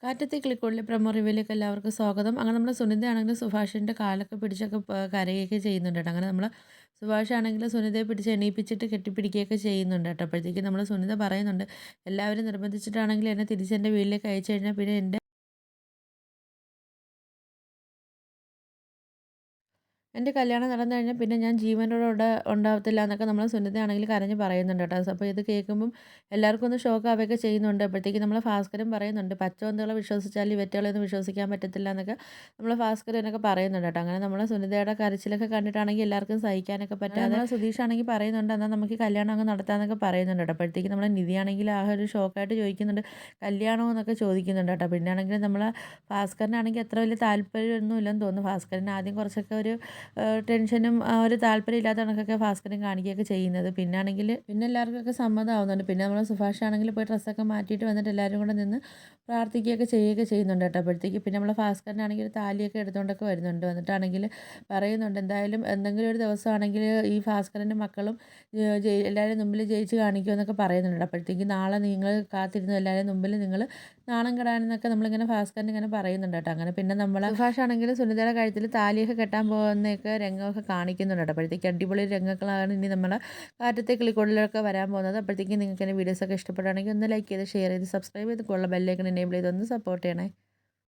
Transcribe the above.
കാറ്റത്തെ കിളിക്കൊള്ളിലെ promo റിവ്യൂയിലേക്ക് എല്ലാവർക്കും സ്വാഗതം. അങ്ങനെ നമ്മൾ സുനിതയാണെങ്കിലും സുഭാഷിൻ്റെ കാലൊക്കെ പിടിച്ചൊക്കെ കരയുകയൊക്കെ ചെയ്യുന്നുണ്ട് കേട്ടോ. അങ്ങനെ നമ്മൾ സുഭാഷാണെങ്കിലും സുനിതയെ പിടിച്ച് എണീപ്പിച്ചിട്ട് കെട്ടിപ്പിടിക്കുകയൊക്കെ ചെയ്യുന്നുണ്ട് കേട്ടോ. അപ്പോഴത്തേക്കും നമ്മൾ സുനിത പറയുന്നുണ്ട്, എല്ലാവരും നിർബന്ധിച്ചിട്ടാണെങ്കിലും എന്നെ തിരിച്ച് എൻ്റെ വീട്ടിലേക്ക് അയച്ചു കഴിഞ്ഞാൽ പിന്നെ എൻ്റെ കല്യാണം നടന്നു കഴിഞ്ഞാൽ പിന്നെ ഞാൻ ജീവനോടെ ഉണ്ടാവത്തില്ല എന്നൊക്കെ നമ്മൾ സുനിതയാണെങ്കിൽ കരഞ്ഞ് പറയുന്നുണ്ട് കേട്ടോ. അപ്പോൾ ഇത് കേൾക്കുമ്പം എല്ലാവർക്കും ഒന്ന് ഷോക്ക് ആവുകയൊക്കെ ചെയ്യുന്നുണ്ട്. അപ്പോഴത്തേക്കും നമ്മൾ ഭാസ്കരൻ പറയുന്നുണ്ട്, പച്ചവന്തുകളെ വിശ്വസിച്ചാൽ ഈ വെറ്റകളെയൊന്നും വിശ്വസിക്കാൻ പറ്റത്തില്ല എന്നൊക്കെ നമ്മൾ ഭാസ്കരനൊക്കെ പറയുന്നുണ്ട് കേട്ടോ. അങ്ങനെ നമ്മൾ സുനിതയുടെ കരച്ചിലൊക്കെ കണ്ടിട്ടാണെങ്കിൽ എല്ലാവർക്കും സഹിക്കാനൊക്കെ പറ്റാതെ നമ്മൾ സുധീഷാണെങ്കിൽ പറയുന്നുണ്ട്, എന്നാൽ നമുക്ക് ഈ കല്യാണം അങ്ങ് നടത്താമെന്നൊക്കെ പറയുന്നുണ്ട് കേട്ടോ. അപ്പോഴത്തേക്കും നമ്മൾ നിധിയാണെങ്കിൽ ആ ഒരു ഷോക്കായിട്ട് ചോദിക്കുന്നുണ്ട്, കല്യാണമോ എന്നൊക്കെ ചോദിക്കുന്നുണ്ട് കേട്ടോ. പിന്നെ ആണെങ്കിൽ നമ്മൾ ഭാസ്കരനാണെങ്കിൽ അത്ര വലിയ താല്പര്യമൊന്നും ഇല്ലെന്ന് തോന്നുന്നു. ഭാസ്കരൻ ആദ്യം കുറച്ചൊക്കെ ഒരു ടെൻഷനും ഒരു താല്പര്യം ഇല്ലാത്ത കണക്കൊക്കെ ഭാസ്കരൻ കാണിക്കുകയൊക്കെ ചെയ്യുന്നത്. പിന്നെ എല്ലാവർക്കൊക്കെ സമ്മതമാവുന്നുണ്ട്. പിന്നെ നമ്മൾ സുഭാഷാണെങ്കിൽ പോയി ഡ്രസ്സൊക്കെ മാറ്റിയിട്ട് വന്നിട്ട് എല്ലാവരും കൂടെ നിന്ന് പ്രാർത്ഥിക്കുകയൊക്കെ ചെയ്യുകയൊക്കെ ചെയ്യുന്നുണ്ട് കേട്ടോ. അപ്പോഴത്തേക്ക് പിന്നെ നമ്മൾ ഭാസ്കരനാണെങ്കിൽ താലിയൊക്കെ എടുത്തുകൊണ്ടൊക്കെ വരുന്നുണ്ട്. വന്നിട്ടാണെങ്കിൽ പറയുന്നുണ്ട്, എന്തായാലും എന്തെങ്കിലും ഒരു ദിവസമാണെങ്കിൽ ഈ ഭാസ്കരൻ്റെ മക്കളും എല്ലാവരും മുമ്പിൽ ജയിച്ച് കാണിക്കുമെന്നൊക്കെ പറയുന്നുണ്ട്. അപ്പോഴത്തേക്ക് നാളെ നിങ്ങൾ കാത്തിരുന്നു എല്ലാവരും മുമ്പിൽ നിങ്ങൾ നാണം കെടാനെന്നൊക്കെ നമ്മളിങ്ങനെ ഭാസ്കരൻ ഇങ്ങനെ പറയുന്നുണ്ട് കേട്ടോ. അങ്ങനെ പിന്നെ നമ്മൾ സുഭാഷാണെങ്കിൽ സുനിതയുടെ കഴുത്തിൽ താലിയൊക്കെ കെട്ടാൻ പോകുന്നതൊക്കെ രംഗമൊക്കെ കാണിക്കുന്നുണ്ട് കേട്ടോ. അപ്പോഴത്തേക്ക് അടിപൊളി രംഗങ്ങളാണ് ഇനി നമ്മളെ കാറ്റത്തെ കിളിക്കൂടലൊക്കെ വരാൻ പോകുന്നത്. അപ്പോഴത്തേക്കും നിങ്ങൾക്ക് എൻ്റെ വീഡിയോസൊക്കെ ഇഷ്ടപ്പെടുകയാണെങ്കിൽ ഒന്ന് ലൈക്ക് ചെയ്ത് ഷെയർ ചെയ്ത് സബ്സ്ക്രൈബ് ചെയ്ത് കൊള്ള ബെല്ലൈക്കൺ എനേബിൾ ചെയ്ത് ഒന്ന് സപ്പോർട്ട് ചെയ്യണേ.